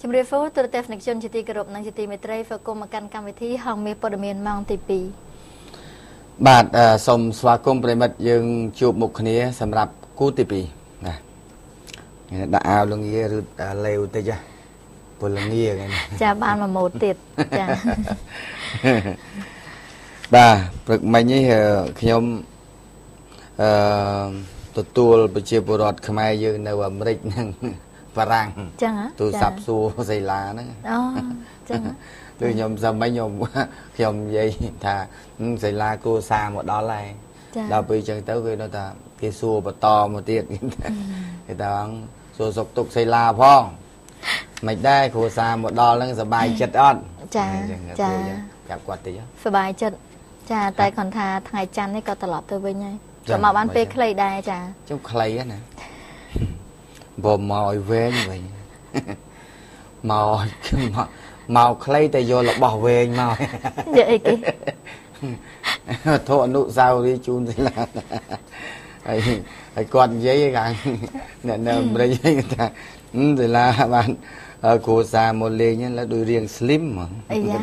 ជំរាបសួរទូរទស្សនិកជនជាទីគោរពនិងជាទីមេត្រីហ្វគុំមកកាន់កម្មវិធីហងមេព័ត៌មានម៉ោងទី 2 បាទសូមស្វាគមន៍ប្រិមិត្តយើងជួបមុខគ្នាសម្រាប់គូទី 2 ណាដាក់អាវលងាឬលេវតិចពលលងាហ្នឹងចាបានមួយម៉ូតទៀតចាបាទព្រឹកមិញនេះខ្ញុំទទួលប្រជាពលរដ្ឋខ្មែរយើងនៅអាមេរិកនិងបារាំងចឹងទូរស័ព្ទសួរសេឡាហ្នឹងអូចឹងគឺខ្ញុំសមិញខ្ញុំនិយាយថាសេឡាគូសាមកដល់ហើយដល់ពេលចឹងទៅគេនៅថាគេសួរបន្តមកទៀតគេថាសួរសុខទុក្ខសេឡាផងមិនដែរគ្រួសារមកដល់ហ្នឹងសប្បាយចិត្តអត់ចាចាប្រាប់គាត់តិចសប្បាយចិត្តចាតែគាត់ថាថ្ងៃច័ន្ទនេះក៏ត្រឡប់ទៅវិញហើយចាំមកបានពេលខ្លីដែរចាជុំខ្លីណាបងមកឲ្យវែងវិញមកខ្លីតែយករបស់វែងមកនិយាយអីគេធអនុសាវរីយ៍ជូនសិលាហើយគាត់និយាយខាងអ្នកនៅអាមេរិកថាសិលាបានគ្រួសារមកលេងแล้วដូចរៀង slim ហ្មងអីយ៉ា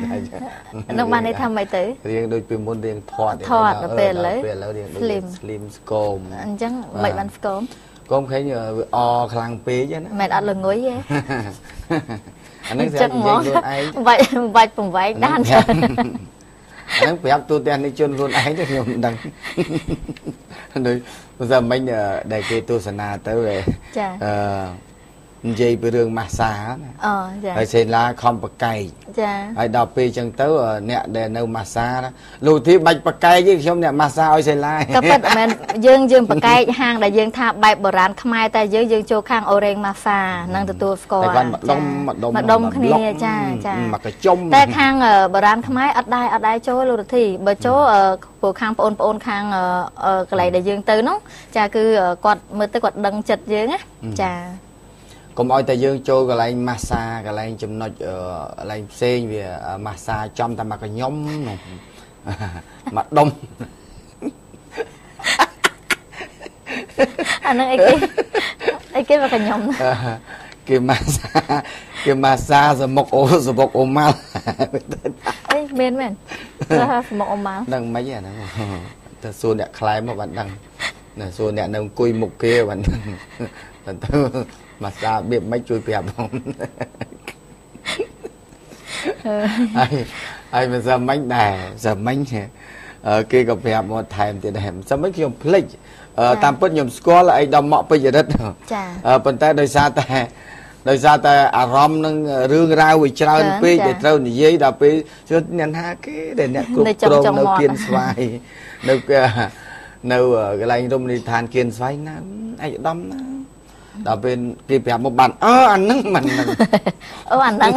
នោះបានន័យថាម៉េចទៅរៀងដូចពីមុនរៀងធាត់ទៅពេលឥឡូវរៀងដូច slim ស្គមអញ្ចឹងមិនបានស្គមកុំឃើញវាអខ្លាំងពេកណាមិនអត់ល្ងុយទេអានឹងស្រាប់និយាយខ្លួនឯងបាច់បង្វែកដានអានឹងប្រាប់ទូទាំងនេះជនខ្លួនឯងទៅខ្ញុំមិនដឹងដូចបើតែមិញដែលគេទស្សនាទៅចានិយាយពីរឿងម៉ាស្សាណាចាហើយសេឡាខំប្រកែកចាហើយដល់ពេលចឹងទៅអ្នកដែលនៅម៉ាស្សាលោកទីបាច់ប្រកែកទេខ្ញុំអ្នកម៉ាស្សាឲ្យសេឡាក៏ពិតអមែនយើងប្រកែកហាងដែលយើងថាបែបបុរាណខ្មែរតែយើងចូលខាងអូរ៉េងម៉ាស្សានឹងទទួលស្គាល់តែគាត់ម្ដុំគ្នាចាមកកញ្ចុំតែខាងបុរាណខ្មែរអត់ដែរចូលលោករដ្ឋីបើចូលព្រោះខាងបងប្អូនខាងកន្លែងដែលយើងទៅនោះចាគឺគាត់មើលទៅគាត់ដឹងចិត្តយើងណាចាកុំឲ្យតែយើងចូលកន្លែងម៉ាស្សាកន្លែងចំណុចកន្លែងផ្សេងវាម៉ាស្សាចំតែមកកញ្ញុំនោះមកដុំអានឹងអីគេមកកញ្ញុំគេម៉ាស្សាសមុកអូម៉ាល់អីមែនថាសមុកអូម៉ាល់ដឹងមិនហ្នឹងតែសួរអ្នកខ្លែមកបានដឹងណាសួរអ្នកនៅអង្គុយមុខគេបានដឹងទៅម៉ាស្សាបៀបមិនជួយប្រាប់ខ្ញុំហើយមិនសមមិញដែរសមមិញគេក៏ប្រាប់មកថែមទៀតដែរសមមិញខ្ញុំភ្លេចតាមពិតខ្ញុំស្គាល់ឯកឧត្តមមកពេជ្ររិទ្ធចាប៉ុន្តែដោយសារតែអារម្មណ៍នឹងរឿងរ៉ាវវាច្រើនពេកដែលត្រូវនិយាយដល់ពេលជួអ្នកថាគេដែលអ្នកគ្រប់គ្រងនៅគៀនស្វាយនៅកន្លែងរមណីយដ្ឋានគៀនស្វាយណាឯកឧត្តមណាដល់ពេលគេប្រាប់មកបានអាហ្នឹងមិនហ្នឹងអាហ្នឹង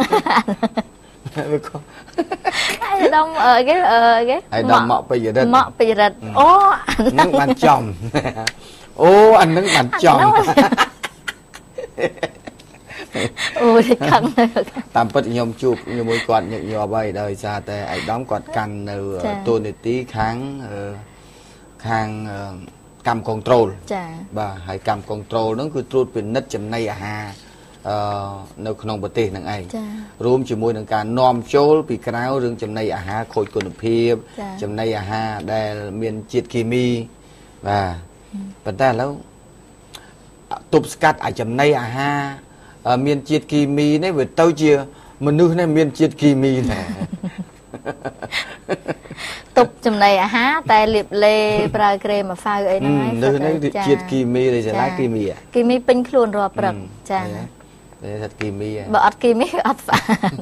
វាក៏អាយដំគេអាយដំមកពេជ្ររិទ្ធអូហ្នឹងបានចំអូអាហ្នឹងបានចំអូយខឹងតាមពិតខ្ញុំជួបជាមួយគាត់ញឹកញាប់ហើយដោយសារតែអាយដំគាត់កាន់នៅតួនាទីខាងកម្មគនត្រូលចាបាទហើយកម្មគនត្រូលហ្នឹងគឺត្រួតពិនិត្យចំណីអាហារនៅក្នុងប្រទេសនឹងឯងរួមជាមួយនឹងការនាំចូលពីក្រៅរឿងចំណីអាហារខូចគុណភាពចំណីអាហារដែលមានជាតិគីមីបាទប៉ុន្តែឥឡូវទប់ស្កាត់អាចំណីអាហារមានជាតិគីមីនេះវាទៅជាមនុស្សនេះមានជាតិគីមីដែរទប់ចំណីអាហារតែលាបលេប្រើក្រែមម្សៅអីហ្នឹងហើយនេះជាតិគីមីឬសាឡាគីមីពេញខ្លួនរាល់ព្រឹកចាតែគីមីបើអត់គីមីអត់ស្អាត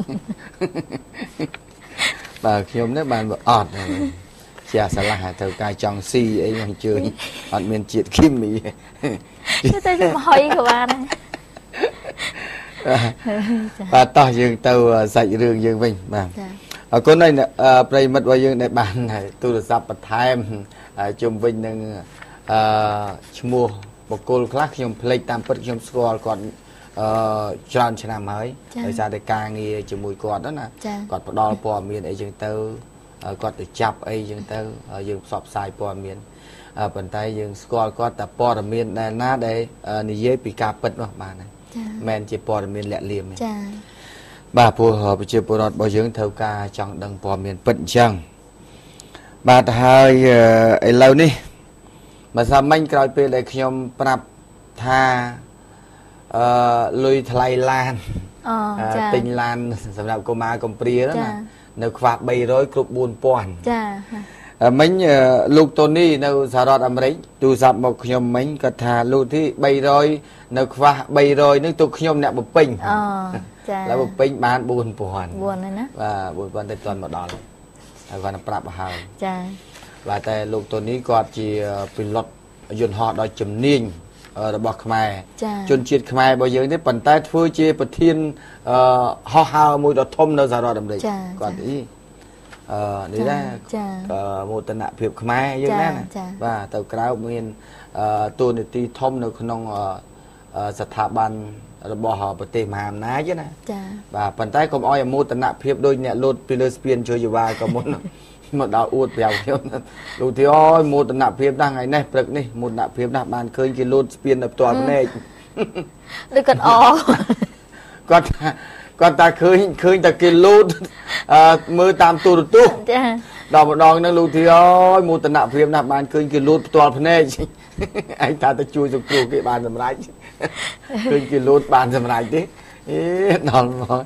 បាទខ្ញុំនេះបានអត់ជាសាឡាត្រូវការចង់ស៊ីអីខ្ញុំជឿអត់មានជាតិគីមីតែមកហុយក៏បានបាទតោះយើងទៅសាច់រឿងយើងវិញបាទអរគុណហើយប្រិមិត្តរបស់យើងដែលបានទូរស័ព្ទបន្ថែមជុំវិញនឹងឈ្មោះបុគ្គលខ្លះខ្ញុំភ្លេចតាមពិតខ្ញុំស្គាល់គាត់ច្រើនឆ្នាំហើយដោយសារតែការងារជាមួយគាត់ណាគាត់ផ្ដល់ព័ត៌មានអីចឹងទៅគាត់ទៅចាប់អីចឹងទៅយើងផ្សព្វផ្សាយព័ត៌មានប៉ុន្តែយើងស្គាល់គាត់តែព័ត៌មានដែលណាដែលនិយាយពីការពិតនោះបានហើយមិនមែនជាព័ត៌មានលាក់លៀមទេ bà phù chia bồ rọt bảo dưỡng theo ca trong đằng bò miền bận chăng bà hơi ấy lâu đi mà sao mình coi về lại nhom prap tha lùi thay lan tinh lanสำหรับcô ma công pria đó nèនៅខ្វះ300គ្រប់ 4000 ចាមិញលោកតូនីនៅសហរដ្ឋអាមេរិកទូរស័ព្ទមកខ្ញុំមិញគាត់ថាលោកទី300នៅខ្វះ300នឹងទូខ្ញុំអ្នកបំពេញចាแล้วបំពេញបាន 4000 ហើយណាបាទ 4000 ទៅទាន់មកដល់ហើយគាត់ប្រាប់ឲ្យហើយចាបាទតែលោកតូនីគាត់ជាពីលុតយន្តហោះដោយជំនាញរបស់ខ្មែរជនជាតិខ្មែររបស់យើងនេះប៉ុន្តែធ្វើជាប្រធានហោះហើរមួយដ៏ធំនៅសហរដ្ឋអាមេរិកគាត់នេះដែរមោទនភាពខ្មែរយើងណាបាទទៅក្រៅមានតួនាទីធំនៅក្នុងស្ថាប័នរបស់ប្រទេសមហាអំណាចណាបាទប៉ុន្តែកុំអោយមោទនភាពដូចអ្នកលោតពីលើស្ពានជួយយវ៉ាក៏មុនមកដល់អួតប្រាប់ខ្ញុំលោកទីអើយមោទនភាពណាស់ថ្ងៃនេះព្រឹកនេះមោទនភាពណាស់បានឃើញគេលោតស្ពាននៅផ្ទាល់ភ្នែកដូចគាត់គាត់ថាឃើញតែគេលោតមើលតាមទូរទស្សន៍ចាដល់ម្ដងហ្នឹងលោកទីអើយមោទនភាពណាស់បានឃើញគេលោតផ្ទាល់ភ្នែកឯងថាទៅជួយសង្គ្រោះគេបានសម្រេចឃើញគេលោតបានសម្រេចទេដល់មក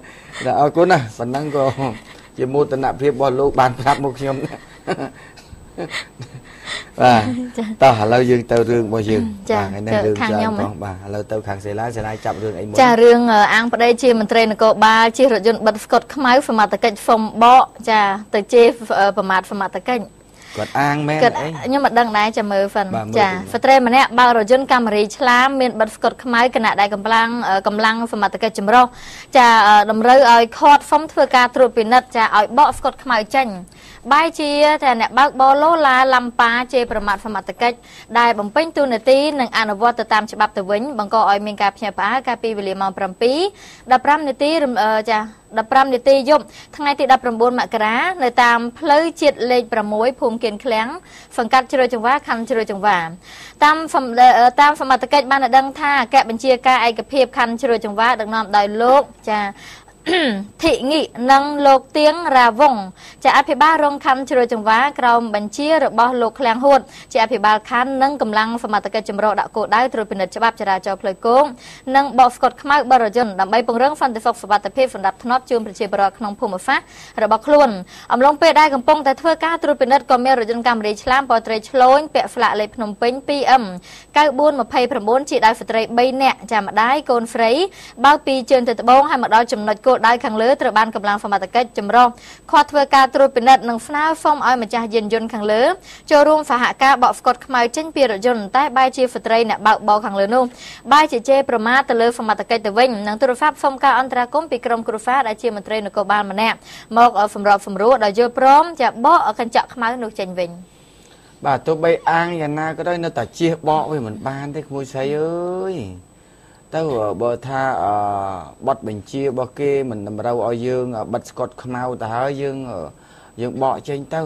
អរគុណណាប៉ុណ្ណឹងក៏ជាមោទនភាពរបស់លោកបានប្រាប់មកខ្ញុំណាបាទតោះឥឡូវយើងទៅរឿងរបស់យើងបាទថ្ងៃនេះរឿងច្រើនផងបាទឥឡូវទៅខាងសេឡាចាប់រឿងអីមុនចារឿងអាងប្តីជាមន្ត្រីនគរបាលជិះរថយន្តបិទស្កុតខ្មៅសមត្ថកិច្ចហ្វុំបកចាទៅជេរប្រមាថសមត្ថកិច្ចគាត់អាងមែនអីខ្ញុំមិនដឹងដែរចាំមើលហ្វិនចាស្ត្រីម្នាក់បើករថយន្តកាមេរីឆ្លាមមានបិទស្កុតខ្មៅគណៈដែលកម្លាំងសមត្ថកិច្ចចម្រុះចាតម្រូវឲ្យខតហ្វុំធ្វើការត្រួតពិនិត្យចាឲ្យបកស្កុតខ្មៅចេញបែជាតែអ្នកបើកបរឡូឡាឡំប៉ាជេរប្រមាថសមត្ថកិច្ចដែលបំពេញតួនាទីនិងអនុវត្តទៅតាមច្បាប់ទៅវិញបង្កឲ្យមានការភ្ញាក់ផ្អើលកាលពីវេលាម៉ោង 7:15 នាទីចា15 នាទីយប់ថ្ងៃទី 19 មករានៅតាមផ្លូវជាតិលេខ 6 ភូមិគៀនឃ្លាំងសង្កាត់ជ្រោយចង្វាខណ្ឌជ្រោយចង្វាតាមសមត្ថកិច្ចបានដឹងថាអគ្គបញ្ជាការឯកភាពខណ្ឌជ្រោយចង្វាដឹកនាំដោយលោកចាធិnghịនិងលោកទៀងរាវងជាអភិបាលរងខណ្ឌជ្រោយចង្វាក្រោមបញ្ជារបស់លោកឃ្លាំងហួតជាអភិបាលខណ្ឌនិងកម្លាំងសមត្ថកិច្ចចម្រុះដាក់គោលដៅត្រួតពិនិត្យច្បាប់ចរាចរណ៍ផ្លូវគោកនិងបកស្កុតខ្មៅបរិយន្តដើម្បីពង្រឹងសន្តិសុខសុវត្ថិភាពសម្រាប់ធ្នាប់ជូនប្រជាពលរដ្ឋក្នុងភូមិសាស្ត្ររបស់ខ្លួនអំឡុងពេលដែលកំពុងតែធ្វើការត្រួតពិនិត្យក៏មានរថយន្តកាមេរីឆ្លាមពណ៌ត្រីឆ្លូញពាក់ស្លាកលេខភ្នំពេញ 2M 9429ជាដៃស្ត្រី3នាក់ចាម្ដាយកូនស្រីបើពីជើងទៅត្បូងហើយមកដល់ចំណុចគោលដៅខាងលើត្រូវបានកម្លាំងសមត្ថកិច្ចចម្រុះខកធ្វើការត្រួតពិនិត្យនិងស្នើសុំឲ្យម្ចាស់យានយន្តខាងលើចូលរួមសហការបកស្កុតខ្មៅចេញពីរថយន្តតែបែរជាស្ត្រីអ្នកបើកបរខាងលើនោះបែរជាជេរប្រមាថទៅលើសមត្ថកិច្ចទៅវិញនិងទូរស័ព្ទសុំការអន្តរាគមន៍ពីក្រុមគ្រួសារដែលជាមន្ត្រីនគរបាលម្នាក់មកសម្របសម្រួលដោយយល់ព្រមចាបកកញ្ចក់ខ្មៅនោះចេញវិញបាទទោះបីអាងយ៉ាងណាក៏ដោយនៅតែជិះបកវាមិនបានទេក្មួយស្រីអើយទៅបើថាបတ်បញ្ជារបស់គេមិនតម្រូវឲ្យយើងបិទស្កុតខ្មៅទៅហើយយើងបកចេញទៅ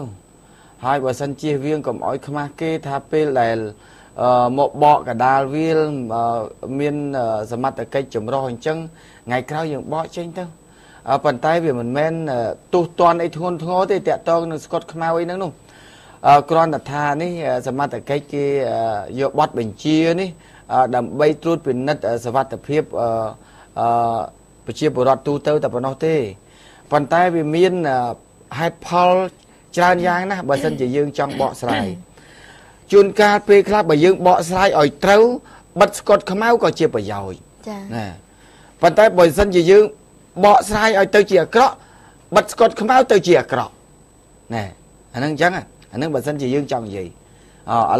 ហើយបើសិនជិះវៀងកុំឲ្យខ្មាស់គេថាពេលដែលមកបកកដាលវាលមានសមត្ថកិច្ចចម្រុះអញ្ចឹងថ្ងៃក្រោយយើងបកចេញទៅប៉ុន្តែវាមិនមែនទុះតន់អីធ្ងន់ធ្ងរទេតាក់ទងនឹងស្កុតខ្មៅអីហ្នឹងនោះគ្រាន់តែថានេះសមត្ថកិច្ចគេយកបတ်បញ្ជានេះដើម្បីត្រួតពិនិត្យសវត្ថិភាពប្រជាពលរដ្ឋទូទៅតែប៉ុណ្ណោះទេប៉ុន្តែវាមានហេតុផលច្រើនយ៉ាងណាស់បើសិនជាយើងចង់បកស្រាយជួនកាលពេលខ្លះបើយើងបកស្រាយឲ្យត្រូវបិទស្កុតខ្មៅក៏ជាប្រយោជន៍ចា៎ណាប៉ុន្តែបើសិនជាយើងបកស្រាយឲ្យទៅជាអាក្រក់បិទស្កុតខ្មៅទៅជាអាក្រក់ណែអាហ្នឹងអញ្ចឹងអាហ្នឹងបើសិនជាយើងចង់និយាយឥ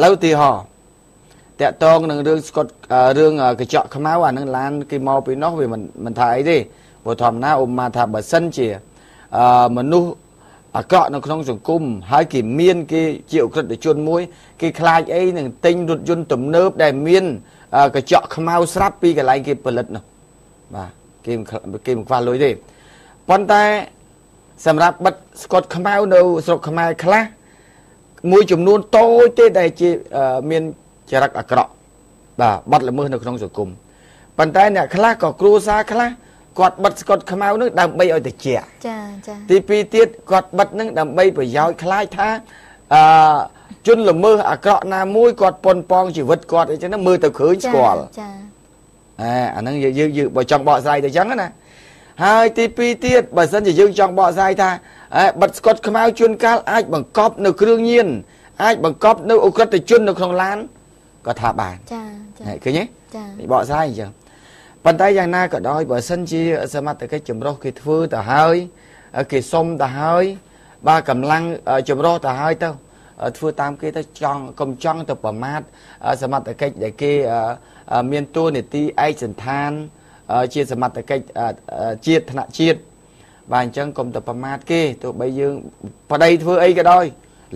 ឡូវទីហោតាក់តងនឹងរឿងស្កុតរឿងកញ្ចក់ខ្មៅអានឹងឡានគេមកពីនោះវាមិនថាអីទេព្រោះធម្មតាឧបមាថាបើសិនជាមនុស្សអាក្រក់នៅក្នុងសង្គមហើយគេមានគេជាអក្រិតជនមួយគេខ្លាចអីនឹងទិញរថយន្តទំនើបដែលមានកញ្ចក់ខ្មៅស្រាប់ពីកន្លែងគេផលិតនោះបាទគេមិនខ្វះលុយទេប៉ុន្តែសម្រាប់បិទស្កុតខ្មៅនៅស្រុកខ្មែរខ្លះមួយចំនួនតូចទេដែលជាមានចរិតអាក្រក់បាទបាត់ល្មើសនៅក្នុងសង្គមប៉ុន្តែអ្នកខ្លះក៏គ្រួសារខ្លះ គាត់បិទស្កុតខ្មៅនឹងដើម្បីឲ្យតិចចា ទីពីរទៀតគាត់បិទនឹងដើម្បីប្រយោជន៍ខ្លាចថាជនល្មើសអាក្រក់ណាមួយគាត់ប៉ុនប៉ងជីវិតគាត់អីចឹងមើលទៅឃើញស្គាល់អាហ្នឹងយើងបើចង់បកស្រាយទៅចឹងណាហើយទីពីរទៀតបើសិនជាយើងចង់បកស្រាយថាបិទស្កុតខ្មៅជួនកាលអាចបង្កប់នៅគ្រឿងញៀនអាចបង្កប់នៅអ ក្រិតជននៅក្នុងឡានក៏ថាបានឃើញទេបកស្រាយអញ្ចឹងប៉ុន្តែយ៉ាងណាក៏ដោយបើសិនជាសមត្ថកិច្ចចម្រុះគេធ្វើទៅហើយគេសុំទៅហើយបាទកម្លាំងចម្រុះទៅហើយទៅធ្វើតាមគេទៅកុំចង់ទៅប្រមាថសមត្ថកិច្ចដែលគេមានតួនាទីឯកសណ្ឋានជាសមត្ថកិច្ចជាតិថ្នាក់ជាតិបាទអញ្ចឹងកុំទៅប្រមាថគេទោះបីយើងប្តីធ្វើអីក៏ដោយ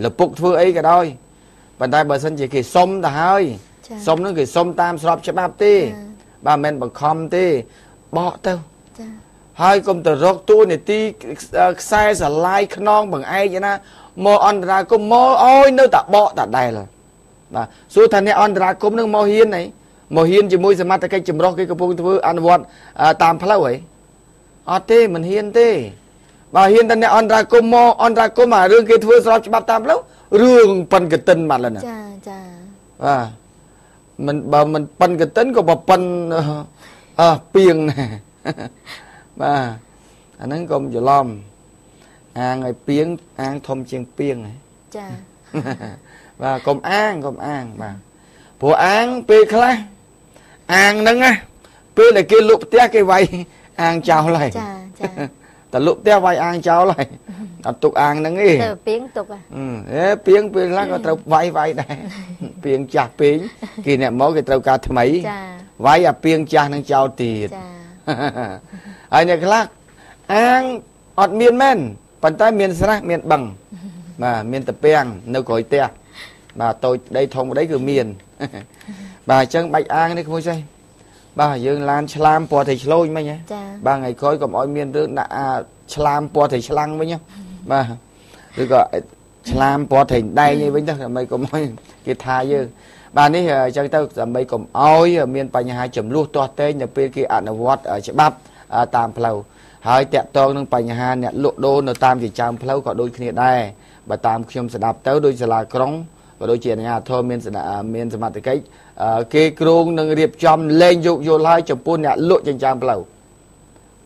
លពុកធ្វើអីក៏ដោយប៉ុន្តែបើសិនជាគេសុំទៅហើយសុំនឹងគេសុំតាមស្របច្បាប់ទេបាទមិនបង្ខំទេបកទៅហើយកុំទៅរកតួនាទីខ្សែស្រឡាយខ្នងបង្អែកណាមកអន្តរាគមមកអើយនៅតែបកតែដែលបាទសួរថាអ្នកអន្តរាគមនឹងមកហ៊ានអីមកហ៊ានជាមួយសមត្ថកិច្ចចម្រុះគេកំពុងធ្វើអនុវត្តតាមផ្លូវអីអត់ទេមិនហ៊ានទេបើហ៊ានតែអ្នកអន្តរាគមមកអន្តរាគមអារឿងគេធ្វើស្របច្បាប់តាមផ្លូវរឿងប៉ិនកតិនបាត់แล้วណាបាទមិនបើមិនប៉ិនកតិនក៏ប៉ិនពីងណាបាទអាហ្នឹងកុំច្រឡំអាងឲ្យពីងអាងធំជាងពីងបាទកុំអាងបាទព្រោះអាងពេលខ្លះអាងហ្នឹងណាពេលដែលគេលក់ផ្ទះគេវាយអាងចោលហើយតែលក់ផ្ទះវាយអាងចោលហើយអត់ទុកអាងហ្នឹងទេទៅពីងទុកពីងពេលខ្លះក៏ត្រូវវាយដែរពីងចាស់ពេកគេអ្នកមកគេត្រូវការថ្មីវាយអាពីងចាស់នឹងចោលទៀតហើយអ្នកខ្លះអាងអត់មានមែនប៉ុន្តែមានស្រះមានបឹងបាទមានតាពាំងនៅក្រោយផ្ទះបាទតូចដីធំដីគឺមានបាទអញ្ចឹងបាច់អាងនេះក្មួយស្អីបាទយើងឡានឆ្លាមពណ៌ត្រីឆ្លូចមិញហ៎បាទថ្ងៃក្រោយកុំឲ្យមានរឿងដាក់ឆ្លាមពណ៌ត្រីឆ្លាំងវិញបាទឬក៏ឆ្លាមពណ៌ត្រីដែងអីវិញទៅដើម្បីកុំឲ្យគេថាយើងបាទនេះអញ្ចឹងទៅដើម្បីកុំឲ្យមានបញ្ហាចំនួនទាស់ទែងនៅពេលគេអនុវត្តច្បាប់តាមផ្លូវហើយតាក់ទងនឹងបញ្ហាអ្នកលក់ដូរនៅតាមចិញ្ចើមផ្លូវក៏ដូចគ្នាដែរបើតាមខ្ញុំស្ដាប់ទៅដោយសាលាក្រុងក៏ដូចជាអាជ្ញាធរមានសមត្ថកិច្ចគេគ្រោងនឹងរៀបចំលែងយកយល់ហើយចំពោះអ្នកលក់ចិញ្ចើមផ្លូវ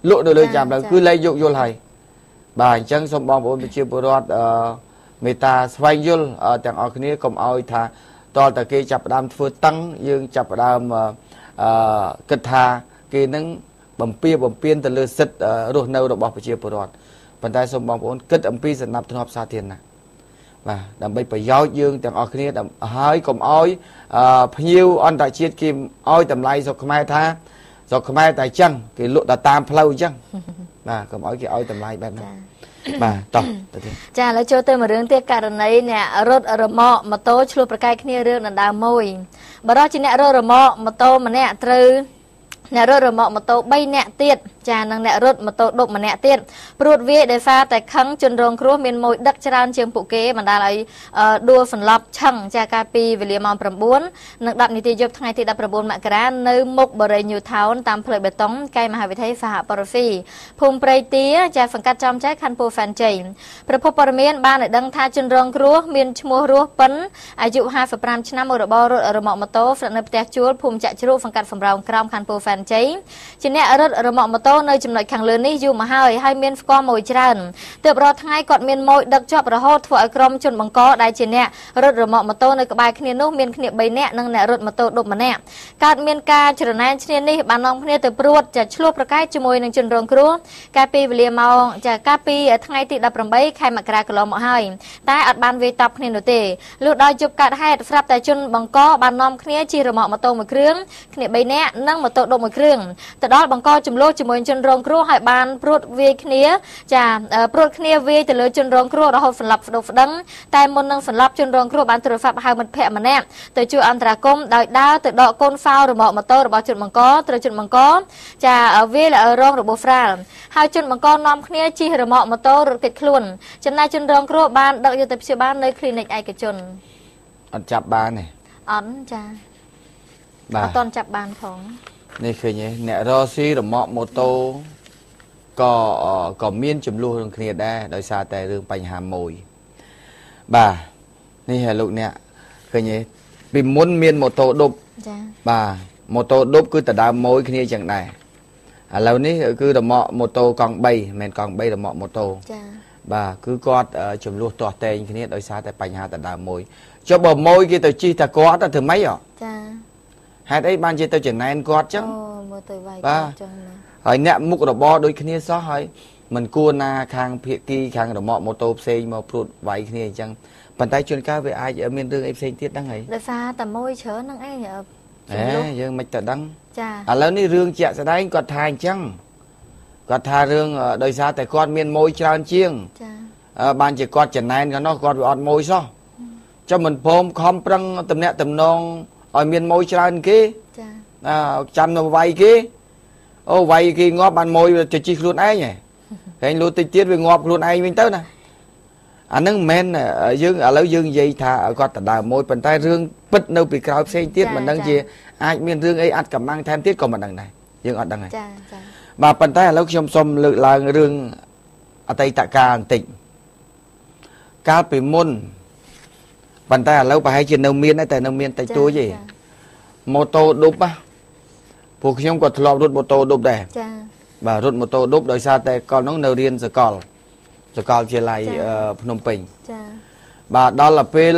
លក់នៅលើចិញ្ចើមផ្លូវគឺលែងយកយល់ហើយបាទអញ្ចឹងសូមបងប្អូនប្រជាពលរដ្ឋមេត្តាស្វែងយល់ទាំងអស់គ្នាកុំឲ្យថាតលតែគេចាប់ផ្ដើមធ្វើតឹងយើងចាប់ផ្ដើមគិតថាគេនឹងបំពេញទៅលើសិទ្ធិរស់នៅរបស់ប្រជាពលរដ្ឋប៉ុន្តែសូមបងប្អូនគិតអំពីសណ្ដាប់ធ្នាប់សាធារណៈបាទដើម្បីប្រយោជន៍យើងទាំងអស់គ្នាហើយកុំឲ្យភ្ញៀវអន្តរជាតិគេឲ្យតម្លៃស្រុកខ្មែរថាស្រុកខ្មែរតែអញ្ចឹងគេលក់តែតាមផ្លូវអញ្ចឹងបាទកុំឲ្យគេឲ្យតម្លៃបែបហ្នឹងបាទតោះទៅទៀតចាឥឡូវចូលទៅមួយរឿងទៀតករណីអ្នករត់រមាក់ម៉ូតូឆ្លោះប្រកែកគ្នារឿងដណ្ដើមមួយបរិសុទ្ធជាអ្នករត់រមាក់ម៉ូតូម្នាក់ត្រូវអ្នករត់រមាក់ម៉ូតូ3នាក់ទៀតចានិងអ្នករត់ម៉ូតូឌុបម្នាក់ទៀតព្រួតវាយដោយសារតែខឹងជនរងគ្រោះមានមួយដឹកច្រើនជាងពួកគេបណ្ដាលឲ្យដួលសន្លប់ឆឹងចាកាលពីវេលាម៉ោង 9 និង 10 នាទីយប់ថ្ងៃទី 19 មករានៅមុខបរិយា New Town តាមផ្លូវបេតុងកែមហាវិថីសហព័រហ្វីភូមិព្រៃទាចាសង្កាត់ចំចែកខណ្ឌពោធិ៍សែនជ័យប្រភពព័ត៌មានបានឲ្យដឹងថាជនរងគ្រោះមានឈ្មោះរស់ប៉ិនអាយុ 55 ឆ្នាំមុខរបររត់រមាក់ម៉ូតូស្នាក់នៅផ្ទះជួលភូមិចាក់ជ្រូកសង្កាត់សំរោងក្រោមខណ្ឌពោធិ៍សែនជ័យជាអ្នករត់រមាក់ម៉ូតូនៅចំណុចខាងលើនេះយូរមកហើយមានស្គាល់មួយច្រើនទើបរាល់ថ្ងៃគាត់មានម៉ួយដឹកជាប់រហូតធ្វើឲ្យក្រុមជនបង្កដែលជាអ្នករត់រមាក់ម៉ូតូនៅក្បែរគ្នានោះមានគ្នា3នាក់និងអ្នករត់ម៉ូតូឌុបម្នាក់កើតមានការច្រណែនឈ្នានេះបាននាំគ្នាទៅព្រួតចាឆ្លោះប្រកែកជាមួយនឹងជនរងគ្រោះកាលពីវេលាម៉ោងកាលពីថ្ងៃទី 18 ខែមករាកន្លងមកហើយតែអត់បានវាយតប់គ្នានោះទេលុះដល់ជប់កើតហេតុស្រាប់តែជនបង្កបាននាំគ្នាជិះរមាក់ម៉ូតូមួយគ្រឿងគ្នា3នាក់និងម៉ូតូឌុបមួយគ្រឿងទៅដល់បង្កចំនួនជាមួយជនរងគ្រោះហើយបានព្រួតវាយគ្នាចាព្រួតគ្នាវាយទៅលើជនរងគ្រោះរហូតសន្លប់ស្ដុកស្ដឹងតែមុននឹងសន្លប់ជនរងគ្រោះបានទូរស័ព្ទហៅមិត្តភក្តិម្នាក់ទៅជួយអន្តរាគមន៍ដោយដើរទៅដកកូនហ្វោរមាក់ម៉ូតូរបស់ជនបង្កត្រូវជនបង្កចាវាយរងរបួសស្រាលហើយជនបង្កនាំគ្នាជិះរមាក់ម៉ូតូរត់គេចខ្លួនចំណែកជនរងគ្រោះបានដឹកយកទៅព្យាបាលនៅគ្លីនិកឯកជនអត់ចាប់បានទេអត់ចាអត់ទាន់ចាប់បានផងនេះឃើញទេអ្នករស៊ីរមាក់ម៉ូតូ ក៏មានចំនួននឹងគ្នាដែរដោយសារតែរឿងបញ្ហាមួយបាទនេះហើយលោកអ្នកឃើញទេពីមុនមានម៉ូតូឌុបចាបាទម៉ូតូឌុបគឺដដើមមួយគ្នាចឹងដែរឥឡូវនេះគឺរមាក់ម៉ូតូកង់3មិនមែនកង់3រមាក់ម៉ូតូចាបាទគឺគាត់ចំនួនទាស់តែងគ្នាដោយសារតែបញ្ហាដដើមមួយចុះបើមួយគេទៅជីតែគាត់ទៅធ្វើម៉េចចាហេតុអីបានជាទៅចំណែនគាត់ចឹងអូមើលទៅវាយគាត់ចឹងហើយអ្នកមុខរបរដូចគ្នាសោះហើយមិនគួរណាខាងភៀកគីខាងរមាក់ម៉ូតូផ្សេងមកព្រួតវាយគ្នាអញ្ចឹងប៉ុន្តែជួនកាលវាអាចមានរឿងអីផ្សេងទៀតហ្នឹងហើយដោយសារតែមួយច្រើនហ្នឹងឯងយើងមិនទៅដឹងចាឥឡូវនេះរឿងជាក់ស្ដែងគាត់ថាអញ្ចឹងគាត់ថារឿងដោយសារតែគាត់មានមួយច្រើនជាងចាបានជាគាត់ចំណែនគាត់នោះគាត់វាអត់មួយសោះចាំមិនព្រមខំប្រឹងតំណាក់តំណងឲ្យមានមួយច្រើនគេចាចាំនៅវាយគេអូវាយគេងាប់បានមួយទៅជីខ្លួនឯងហែងលូតិចទៀតវាងាប់ខ្លួនឯងវិញទៅណាអានឹងមិនមែនយើងឥឡូវយើងនិយាយថាគាត់ដដើមមួយប៉ុន្តែរឿងពិតនៅពីក្រោយផ្សេងទៀតមិនដឹងជាអាចមានរឿងអីអាចកម្លាំងថែមទៀតក៏មិនដឹងដែរយើងអត់ដឹងដែរចាចាបាទប៉ុន្តែឥឡូវខ្ញុំសូមលើកឡើងរឿងអតីតកាលបន្តិចកាលពីមុនប៉ុន្តែឥឡូវប្រហែលជានៅមានតែនៅមានតិចតួចទេម៉ូតូឌុបពួកខ្ញុំក៏ធ្លាប់រត់ម៉ូតូឌុបដែរចាបាទរត់ម៉ូតូឌុបដោយសារតែកលនោះនៅរៀនសកលវិទ្យាល័យភ្នំពេញចាបាទដល់ពេល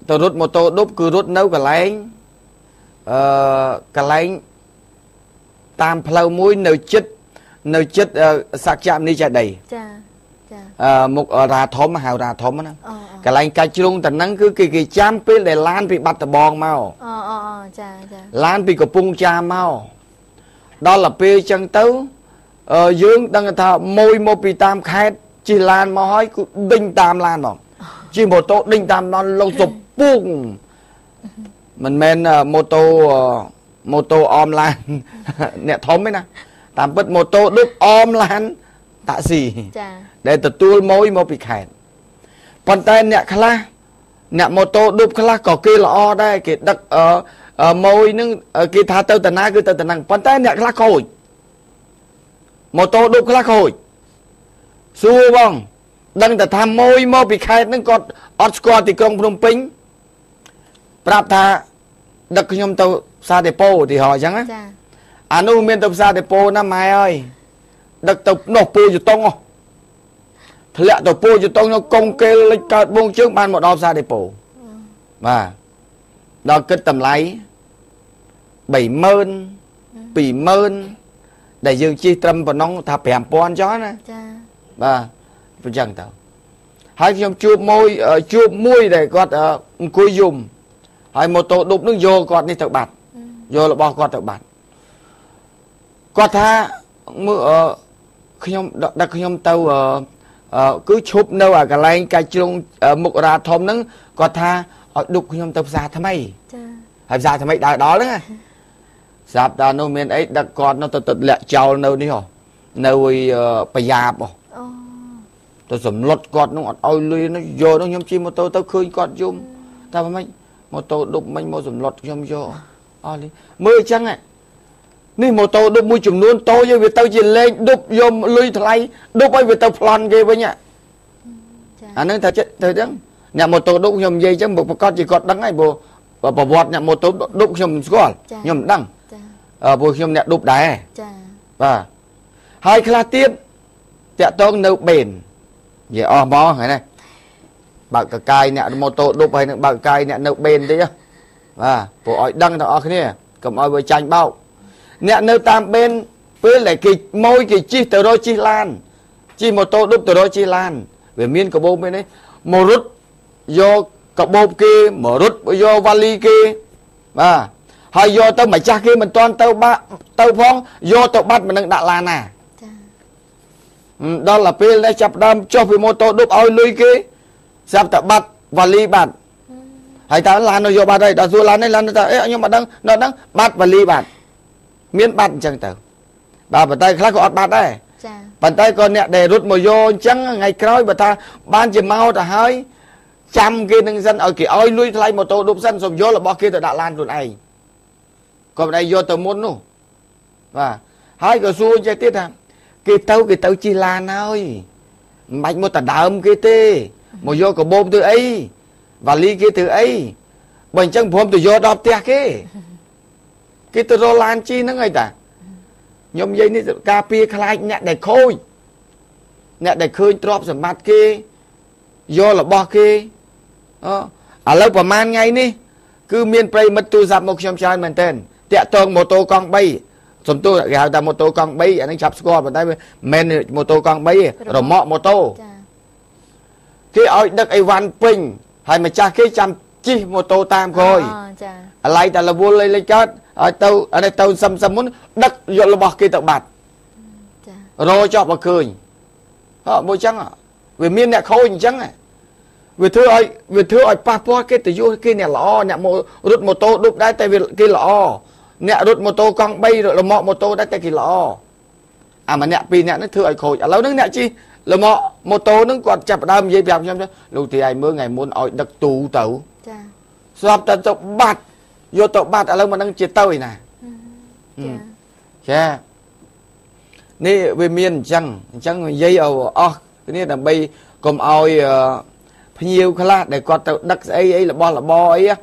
ទៅរត់ម៉ូតូឌុបគឺរត់នៅកន្លែងតាមផ្លូវមួយនៅចិត្តសក្យមនីចេតិយចាចាមុខរាធំហៅរាធំណាកន្លែងកាច់ជ្រុងតំណឹងគឺគេចាំពេលដែលឡានពីបាត់ដំបងមកចាចាឡានពីកំពង់ចាមមកដល់ពេលអញ្ចឹងទៅយើងដឹងថាមួយមកពីតាមខេត្តជិះឡានមកហើយគឺដេញតាមឡានហ្មងជិះម៉ូតូដេញតាមដល់លោកសុពុងមិនមែនម៉ូតូអមឡានអ្នកធំទេណាតាមពិតម៉ូតូដូចអមឡានតាក់ស៊ីចាដែលទទួលមួយមកពីខេត្តប៉ុន្តែអ្នកខ្លះអ្នកម៉ូតូឌុបខ្លះក៏គេល្អដែរគេដឹកមួយនឹងគេថាទៅតាណាគឺទៅតាណាប៉ុន្តែអ្នកខ្លះខូចម៉ូតូឌុបខ្លះខូចសួរបងដឹងតែថាមួយមកពីខេត្តហ្នឹងគាត់អត់ស្គាល់ទីក្រុងភ្នំពេញប្រាប់ថាដឹកខ្ញុំទៅផ្សារដេប៉ូទីហោអញ្ចឹងណាចាអានោះមានទៅផ្សារដេប៉ូណាម៉ែអើយដឹកទៅនោះពូជតុងធ្លាក់ទៅពូជតុងនោះកុងកេលលិចកើតបងជើងបានមកដល់ផ្សារដេប៉ូបាទដល់គិតតម្លៃ 30000 20000ដែលយើងជិះត្រឹមប៉ុណ្ណឹងថា 5000 ចុះណាចាបាទអញ្ចឹងទៅហើយខ្ញុំជួបមួយដែលគាត់អង្គុយយំហើយម៉ូតូឌុបនឹងយកគាត់នេះទៅបាត់យករបស់គាត់ទៅបាត់គាត់ថាខ្ញុំដឹកខ្ញុំទៅគឺឈប់នៅកន្លែងកាច់ជ្រុងមុខរាធំហ្នឹងគាត់ថាឲ្យឌុបខ្ញុំទៅផ្សារថ្មីចាហើយផ្សារថ្មីដល់ហ្នឹងស្រាប់ដល់នោះមានអីដឹកគាត់នោះទៅលាក់ចោលនៅនេះនៅប្រយ៉ាបទៅសម្លុតគាត់នោះអត់ឲ្យលុយនោះយកនោះខ្ញុំជិះម៉ូតូទៅឃើញគាត់យំតែមិនម៉ូតូឌុបមិនមកសម្លុតខ្ញុំយកអស់នេះមើលអញ្ចឹងនេះម៉ូតូឌុបមួយចំនួនតូចវាទៅជាលេងឌុបយកលុយថ្លៃឌុបឲ្យវាទៅប្លន់គេវិញអាហ្នឹងថាចិត្តទៅអញ្ចឹងអ្នកម៉ូតូឌុបខ្ញុំនិយាយអញ្ចឹងប្រកាសជាគាត់ដឹងហើយព្រោះប្រវត្តិអ្នកម៉ូតូឌុបខ្ញុំមិនស្គាល់ខ្ញុំមិនដឹងព្រោះខ្ញុំអ្នកឌុបដែរចាបាទហើយខ្លះទៀតតាក់តងនៅបេននិយាយអស់មកហ្នឹងណាបើកកកាយអ្នកម៉ូតូឌុបហើយនឹងបើកកកាយអ្នកនៅបេនតិចបាទព្រោះឲ្យដឹងទាំងអស់គ្នាកុំឲ្យវាចាញ់បោកអ្នកនៅតាមបេនពេលដែលគេម៉ួយគេជិះទៅរកជិះឡានជិះម៉ូតូឌុបទៅរកជិះឡានវាមានកបោបពេលនេះមករត់យកកបោបគេមករត់យកវ៉ាលីគេបាទហើយយកទៅម្ចាស់គេមិនទាន់ទៅផងយកទៅបាត់មិននឹងដាក់ឡានណាចាដល់ពេលនេះចាប់ដើមចុះពីម៉ូតូឌុបឲ្យលុយគេស្រាប់តែបាត់វ៉ាលីបាត់ហើយតើឡាននៅយកបាត់ហើយដល់សួរឡាននេះឡានទៅខ្ញុំអត់ដឹងនៅដឹងបាត់វ៉ាលីបាត់មានបាត់អញ្ចឹងទៅបាទប៉ុន្តែខ្លះក៏អត់បាត់ដែរចាប៉ុន្តែក៏អ្នកដែលរត់មកយកអញ្ចឹងថ្ងៃក្រោយបើថាបានជាមកទៅហើយចាំគេនឹងសិនឲ្យគេឲ្យលុយថ្លៃម៉ូតូឌុបសិនសូមយករបស់គេទៅដាក់ឡានខ្លួនឯងក៏មិនដែរយកទៅមុននោះបាទហើយក៏សួរចេះទៀតថា cái tàu chi lan thôi mạch một tờ đàm cái tê một vô có bom từ ấy và ly kia từ ấy bình chân phom từ vô đọc tia cái từ rô lan chi nó ngay ta nhóm dây ní cà phê khai nhẹ để khôi nhẹ để khơi drop sầm mặt kia vô là bo kia ở lâuประมาณ ngày ní cứ miền Tây mất tu dập một chấm mình tên tẹt tông mô tô con bay sầm tu gào ta mô tô con bay anh chập score vào tay men mô tô con bay rồi mọ mô tô cái ơi đất ai văn pin hay mà cha cái chăm chi mô tô tam rồi lại ta là vua lên chết ở đây tàu xăm muốn đất vô là bỏ kia tự bạt rồi cho bà cười bôi trắng à vì miền này khôi trắng à vì thưa ơi passport cái từ vô cái này lọ nè rút mô tô đúc đá tay vì cái lọ nè rút mô tô con bay rồi là mọ mô tô đá tay cái lọ à mà nè pin nè nó thưa ơi khôi à lâu nó nè chi là mọ mô tô nó còn chập đam dây bèo xem lúc thì ai mưa ngày muốn ơi đặc tù tẩu sắp ta tộc bạt vô tộc bạt à lâu mà đang chết tơi nè cha nè về miền chẳng dây ở cái này là bay cùng ơi nhiều khá là để có đất ấy là bo ấy á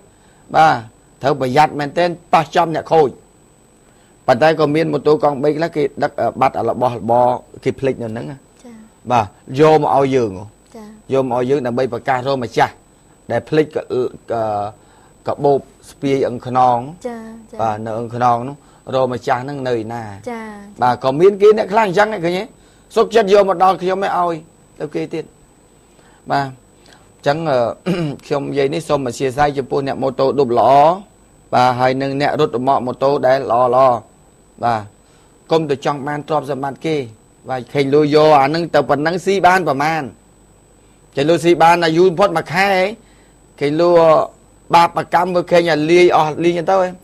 ba thợ bà giặt men tên ba trăm nhạc khôi bàn tay còn miền một tô con bay là cái đất bắt là bo cái plek nữa nắng bà vô mà ao giường là bay bà ca rồi mà cha để plek cả bộ spie ưng khnon và nợ ưng khnon rồi mà cha năng nơi nà bà còn miền kia này khang trắng này cái nhé xúc chất vô một đo khi mới ao đâu kia tiền bà chẳng không dây ní xong mà xìa sai cho cô nè mô tô đục lõ và hai nâng nè rút mọ mô tô để lo và công từ trong man trọp ra man kia và khi lưu vô nâng tập phần nâng si ban và man khi lưu si ban là vui phốt mà khai khi lưu ba bà cam với khi nhà ly nhà tao em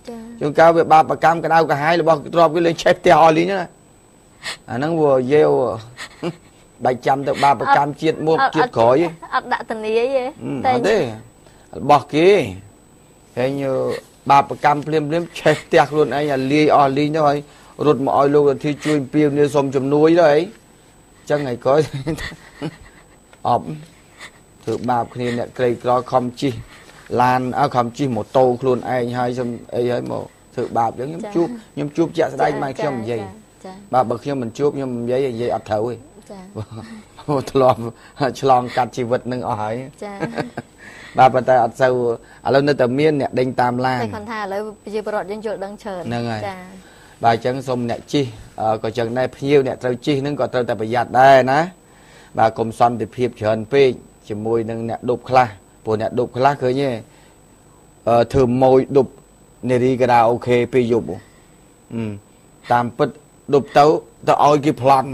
chúng cao về ba bà cam cái nào cả hai là bao trọp cái lên chép theo ly nữa nâng vừa gieo 700 ទៅ 3%ជាតិមកជាតិក្រោយអត់ដាក់តនីអីទេទេរបស់គេហើយញបាបកម្មភ្លាមឆេះផ្ទះខ្លួនឯងលាយអស់លីងទៅហើយរត់មកឲ្យលោករាជជួយពីនេះសុំជំនួយទៅអីចឹងហើយក្រោយអបធ្វើបាបគ្នាអ្នកក្រីក្រខំជិះឡានខំជិះម៉ូតូខ្លួនឯងហើយសុំអីហើយមកធ្វើបាបចឹងខ្ញុំជួបជាក់ស្ដែងមកខ្ញុំនិយាយបាទបើខ្ញុំមិនជួបខ្ញុំនិយាយអត់ត្រូវទេធ្លាប់ឆ្លងកាត់ជីវិតនឹងអស់ហើយចាបាទប៉ុន្តែអត់សូវឥឡូវនៅតែមានអ្នកដេញតាមឡានតែគាត់ថាឥឡូវប្រជាពលរដ្ឋយើងយល់ដឹងច្រើនហ្នឹងហើយចាបាទអញ្ចឹងសូមអ្នកជិះក៏ចឹងដែរភ្ញៀវអ្នកត្រូវជិះហ្នឹងក៏ត្រូវតែប្រយ័ត្នដែរណាបាទកុំសន្តិភាពច្រើនពេកជាមួយនឹងអ្នកដប់ខ្លះព្រោះអ្នកដប់ខ្លះឃើញទេធ្វើម៉ួយដប់នារីការ៉ាអូខេពេលយប់តាមពិតដប់ទៅឲ្យគេប្លន់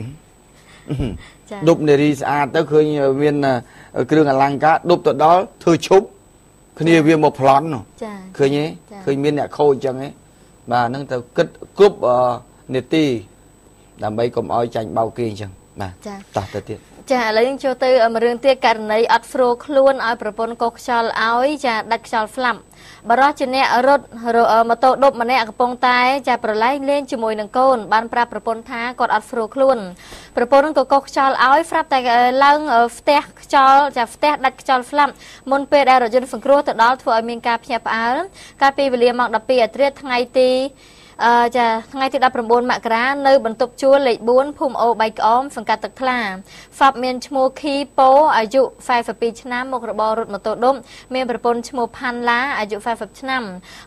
ដប់នារីស្អាតទៅឃើញមានគ្រឿងអលង្ការដប់ទៅដល់ធ្វើឈប់គ្នាវាមកប្លន់ឃើញទេឃើញមានអ្នកខូចអញ្ចឹងទេបាទហ្នឹងទៅគិតគ្រប់នេតិដើម្បីកុំឲ្យចាញ់បោកគេអញ្ចឹងបាទតោះទៅទៀតចាឥឡូវយើងចូលទៅមួយរឿងទៀតករណីអត់ស្រួលខ្លួនឲ្យប្រពន្ធកុសខ្យល់ឲ្យចាដាច់ខ្យល់ស្លាប់បរិះជាអ្នករត់ម៉ូតូដប់ម្នាក់កំពុងតែចាប្រឡែងលេងជាមួយនឹងកូនបានប្រាប់ប្រពន្ធថាគាត់អត់ស្រួលខ្លួនប្រពន្ធក៏កុសខ្យល់ឲ្យស្រាប់តែឡើងផ្ទះខ្យល់ចាផ្ទះដាច់ខ្យល់ស្លាប់មុនពេលដែលរថយន្តសង្គ្រោះទៅដល់ធ្វើឲ្យមានការភ្ញាក់ផ្អើលកាលពីវេលាម៉ោង 12 អាធ្រាត្រថ្ងៃទីថ្ងៃទី 19 មករានៅបន្ទប់ជួលលេខ 4 ភូមិអូបៃក្អមសង្កាត់ទឹកថ្លាហ្វាប់មានឈ្មោះខីប៉ូអាយុ 42 ឆ្នាំមុខរបររត់ម៉ូតូដុំមានប្រពន្ធឈ្មោះផាន់ឡាអាយុ 40 ឆ្នាំ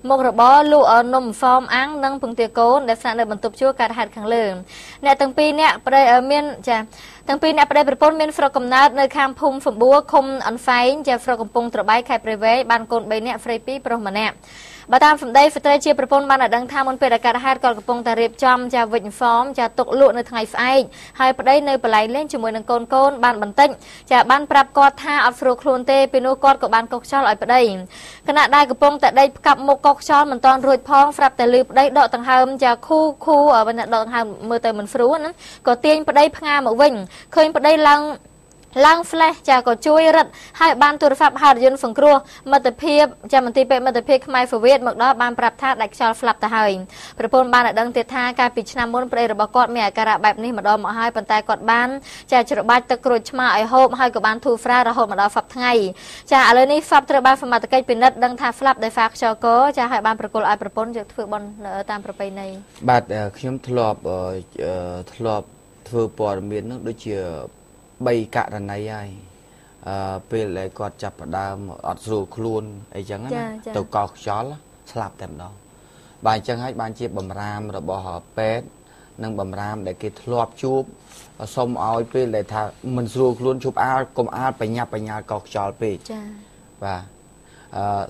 មុខរបរលក់នំហ្វមអាំងនិងពងទាកូនដែលស្នាក់នៅបន្ទប់ជួលកើតហេតុខាងលើអ្នកទាំងពីរអ្នកប្តីមានចាទាំងពីរអ្នកប្តីប្រពន្ធមានស្រុកកំណើតនៅខាងភូមិសម្បួរឃុំអនហ្វែងជាស្រុកកំពង់ត្របែកខេត្តព្រៃវែងបានកូន 3 នាក់ស្រី 2 ប្រុស 1 នាក់បើតាមសម្ដីស្ត្រីជាប្រពន្ធបានដឹងថាមុនពេលដែលកើតហេតុគាត់កំពុងតែរៀបចំចាវិញហ្វមចាទុកលក់នៅថ្ងៃស្អែកហើយប្តីនៅបលែងលេងជាមួយនឹងកូនបានបន្តិចចាបានប្រាប់គាត់ថាអត់ស្រួលខ្លួនទេពេលនោះគាត់ក៏បានកុសខ្យល់ឲ្យប្តីខណៈដែលកំពុងតែដេកផ្កាប់មុខកុសខ្យល់មិនទាន់រួចផងស្រាប់តែលឺប្តីដកដង្ហើមចាខូដកដង្ហើមមើលទៅមិនស្រួលណាក៏ទាញប្តីផ្ងាមកវិញឃើញប្តីឡើង ឡើង flash ចាក៏ជួយរឹតឲ្យបានទូរស័ព្ទហៅរថយន្តសង្គ្រោះមិត្តភាពចាំមន្ទីរពេទ្យមិត្តភាពខ្មែរហ្វវៀតមកដល់បានប្រាប់ថាដាច់ខ្យល់ស្លាប់ទៅហើយប្រពន្ធបានឲ្យដឹងទៀតថាកាលពីឆ្នាំមុនប្តីរបស់គាត់មានអាការៈបែបនេះម្ដងមកហើយប៉ុន្តែគាត់បានចាច្របាច់ទឹកក្រូចឆ្មាឲ្យហូបហើយក៏បានធូរស្រាលរហូតមកដល់សប្តាហ៍ថ្ងៃចាឥឡូវនេះសពត្រូវបានសមត្ថកិច្ចពិនិត្យដឹងថាស្លាប់ដោយសារខ្យល់កចាឲ្យបានប្រគល់ឲ្យប្រពន្ធយកធ្វើបុណ្យតាមប្រពៃណីបាទខ្ញុំធ្លាប់ធ្វើព័ត៌មាននោះដូចជា3ករណីហើយពេលដែលគាត់ចាប់ផ្ដើមអត់ស្រួលខ្លួនអីចឹងណាទៅកោសខ្យល់ស្លាប់តែម្ដងបាទអញ្ចឹងហើយបានជាបំរាមរបស់ពេទ្យនិងបំរាមដែលគេធ្លាប់ជួបសុំឲ្យពេលដែលថាមិនស្រួលខ្លួនជប់អាលកុំអាលបញ្ញាបញ្ញាកោសខ្យល់ពេកចាបាទ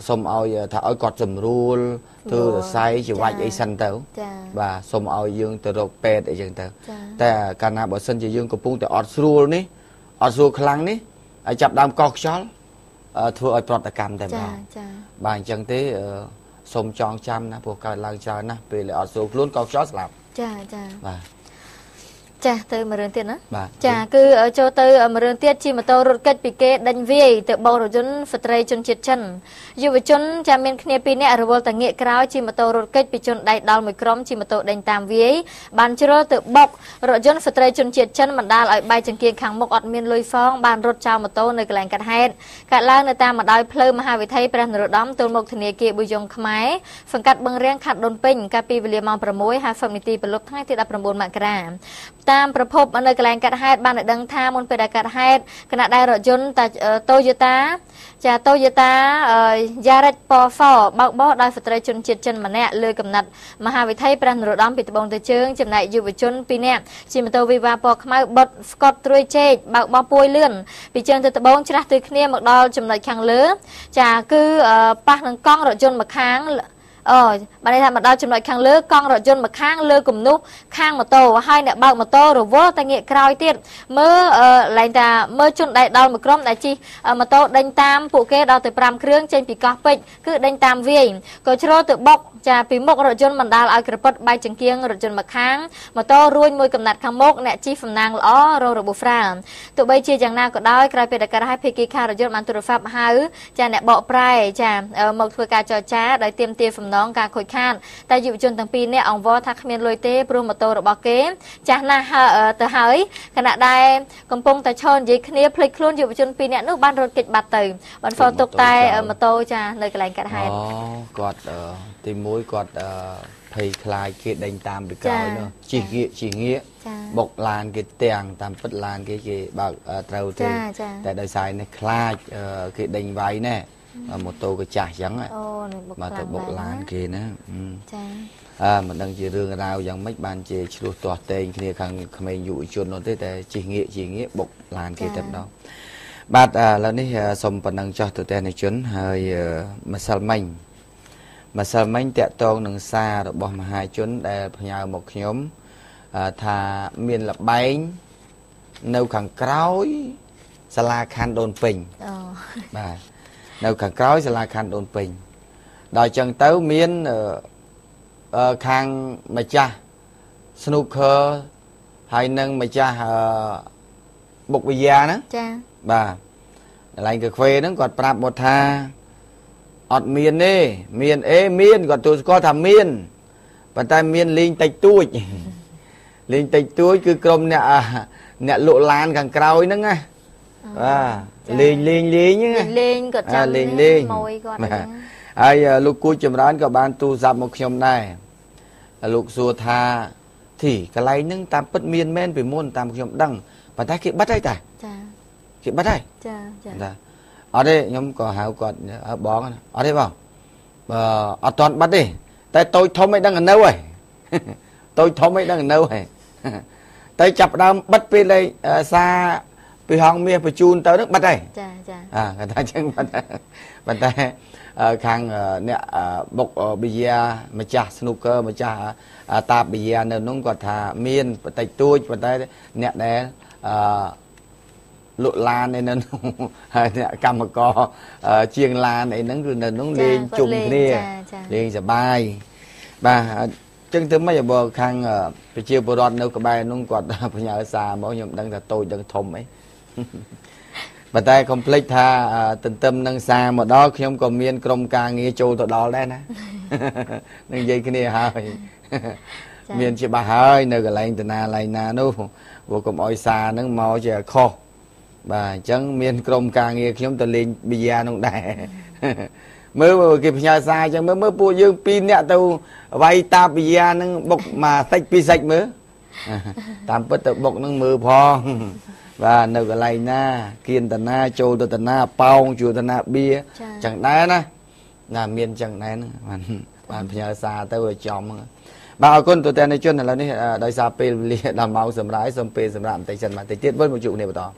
សុំឲ្យថាឲ្យគាត់សម្រួលធ្វើរស័យជាវាច់អីសិនទៅបាទសុំឲ្យយើងទៅរកពេទ្យអីចឹងទៅតែកាលណាបើសិនជាយើងកំពុងតែអត់ស្រួលនេះអត់ស្រួលខ្លាំងនេះហើយចាប់ដើមកោសខ្យល់ធ្វើឲ្យប្រតិកម្មតែម្ដងបាទអញ្ចឹងទេសូមចងចាំណាព្រោះកើតឡើងច្រើនណាស់ពេលអត់ស្រួលខ្លួនកោសខ្យល់ស្លាប់ចាបាទចាទៅមួយរឿងទៀតណាចាគឺចូលទៅមួយរឿងទៀតជិះម៉ូតូរត់គេចពីគេដេញវាយទៅបោករថយន្តស្ត្រីជនជាតិចិនយុវជនចាមានគ្នា2នាក់រវល់តែងាកក្រោយជិះម៉ូតូរត់គេចពីជនដៃដល់មួយក្រុមជិះម៉ូតូដេញតាមវាយបានជ្រុលទៅបុករថយន្តស្ត្រីជនជាតិចិនបណ្ដាលឲ្យបែកចង្គៀងខាងមុខអត់មានលុយសងបានរត់ចោលម៉ូតូនៅកន្លែងកាត់ហេតុកើតឡើងនៅតាមម្ដាយផ្លូវមហាវិថីព្រះនរោត្តមទល់មុខធនាគារប៊ូយ៉ុងខ្មែរសង្កាត់បឹងរាំងខេត្តដូនពេញកាលពីវេលាម៉ោង 6:50 នាទីព្រលប់ថ្ងៃទី 19 មករាតាមប្រភពនៅកន្លែងកាត់ហេតុបានឲ្យដឹងថាមុនពេលដែលកាត់ហេតុគណៈដែលរថយន្តToyota Yaris Polo បើកបោដោយស្ត្រីជនជាតិចិនម្នាក់លើកំណាត់មហាវិថីព្រះនរោត្តមពីត្បូងទៅជើងចំណែកយុវជន2នាក់ជិះម៉ូតូ Viva ពណ៌ខ្មៅបត់ស្កតត្រួយជែកបើកបោពួយលឿនពីជើងទៅត្បូងច្រាស់ទិសគ្នាមកដល់ចំណុចខាងលើចាគឺប៉ះនឹងកង់រថយន្តម្ខាងបានន័យថាមកដល់ចំណុចខាងលើកង់រថយន្តម្ខាងលើគំនូសខាងម៉ូតូហើយអ្នកបើកម៉ូតូរវល់តែងាកក្រោយទៀតមើលឡើងថាមើលជនដៃដល់មួយក្រុមដែលជិះម៉ូតូដេញតាមពួកគេដល់ទៅ5គ្រឿងចេញពីកោះពេជ្រគឺដេញតាមវាយក៏ជ្រុលទៅបុកចាពីមុខរថយន្តបណ្ដាលឲ្យក្រពត់បែកចង្គៀងរថយន្តម្ខាងម៉ូតូរួញមួយកំណាត់ខាងមុខអ្នកជិះសំណាងល្អរងរបួសស្រាលទោះបីជាយ៉ាងណាក៏ដោយក្រោយពេលដែលកើតហេតុភេកីខាងរថយន្តបានទូរស័ព្ទហៅចាអ្នកបកប្រែចាមកធ្វើការចរចាដោយទាមទារសំណងការខូចខាតតែយុវជនទាំងពីរនាក់អង្វរថាគ្មានលុយទេព្រោះម៉ូតូរបស់គេចាស់ណាស់ទៅហើយខណៈដែលកំពុងតែឈរនិយាយគ្នាភ្លេចខ្លួនយុវជន2នាក់នោះបានរត់គេចបាត់ទៅបានហ្វទុកតែម៉ូតូចានៅកន្លែងកាត់ហេតុគាត់ទី1គាត់ភ័យខ្លាចគេដេញតាមពីក្រោយនោះជិះងាកបុកឡានគេទាំងតាមពិតឡានគេបើកត្រូវទេតែដោយសារនេះខ្លាចគេដេញវាយណែម៉ូតូក៏ចាស់អញ្ចឹងបាទទៅបុកឡានគេណាចាមិនដឹងជារឿងរ៉ាវយ៉ាងម៉េចបានជាឆ្លោះទាស់តែងគ្នាខាងក្មេងយុវជននោះទេតែជិះងាកបុកឡានគេតែម្ដងបាទឥឡូវនេះសូមប៉ុណ្ណឹងចោះទៅទស្សនិកជនហើយម្សិលមិញតាក់ទងនឹងសាររបស់មហាជនដែលផ្ញើមកខ្ញុំថាមានលបែងនៅខាងក្រោយសាលាខណ្ឌដូនពេញបាទនៅខាងក្រោយសាលាខណ្ឌដូនពេញដល់ចឹងទៅមានខាងម្ចាស់ snooker ហើយនឹងម្ចាស់បុកវិយាណាចាបាទកន្លែងកាហ្វេហ្នឹងគាត់ប្រាប់មកថាអត់មានទេមានមានគាត់ទូស្គាល់ថាមានប៉ុន្តែមានលេងតិចតួចគឺក្រុមអ្នកលក់ឡានខាងក្រោយហ្នឹងណាបាទលេងគាត់ចាំលេងមួយគាត់ហ្នឹងហើយលោកគូចម្រើនក៏បានទូរស័ព្ទមកខ្ញុំដែរលោកសួរថាទីកន្លែងហ្នឹងតាមពិតមានមែនពីមុនតាមខ្ញុំដឹងប៉ុន្តែគេបិទហើយតាចាគេបិទហើយចាអត់ទេខ្ញុំក៏ហៅគាត់បងអត់ទេបងអត់ទាន់បិទទេតែតូចធំឯដឹងនៅហើយតូចធំឯដឹងនៅហើយតែចាប់ដើមបិទពេលសារពីហងមាសបញ្ជូនទៅនឹងបិទហើយចាគាត់ថាអញ្ចឹងប៉ុន្តែខាងអ្នកបុកប៊ីយ៉ាម្ចាស់ snooker ម្ចាស់តាប៊ីយ៉ានៅនោះគាត់ថាមានបន្តិចតួចប៉ុន្តែអ្នកដែលលក់ឡានឯនៅនោះហើយអ្នកកម្មករជាងឡានអីហ្នឹងគឺនៅនោះលេងជុំគ្នាលេងសប្បាយបាទអញ្ចឹងទៅមិនបើខាងប្រជាពលរដ្ឋនៅក្បែរនោះគាត់ផ្ញើសារមកខ្ញុំដឹងថាតូចដឹងធំអី bà tay complete tha tình tâm nâng xa mà đó khi ông còn miên krom ca nghe châu tụi đó đấy nè nâng dây cái này hơi miên chỉ bà hơi nơi cái lạnh từ na lại na nó vô cùng oi xa nâng màu chè kho bà chẳng miên krom ca nghe khi ông tụi lên bây giờ nó đẻ mới kịp nhà xa chẳng mới bùa dương pin nè tao vay ta bây giờ nó bọc mà tách pi sạch mới tạm bất tự bọc nó mưa phò và nơi cái này na kiên tận na châu tận na pau chùa tận na bia chẳng đá na là miền chẳng đá nữa bạn nhà xa tới rồi chồng bao con tụi tên này chuyên là này đời xa pe làm máu sầm rái sầm pe sầm rạm tay chân mà tay tiết với một trụ này vào đó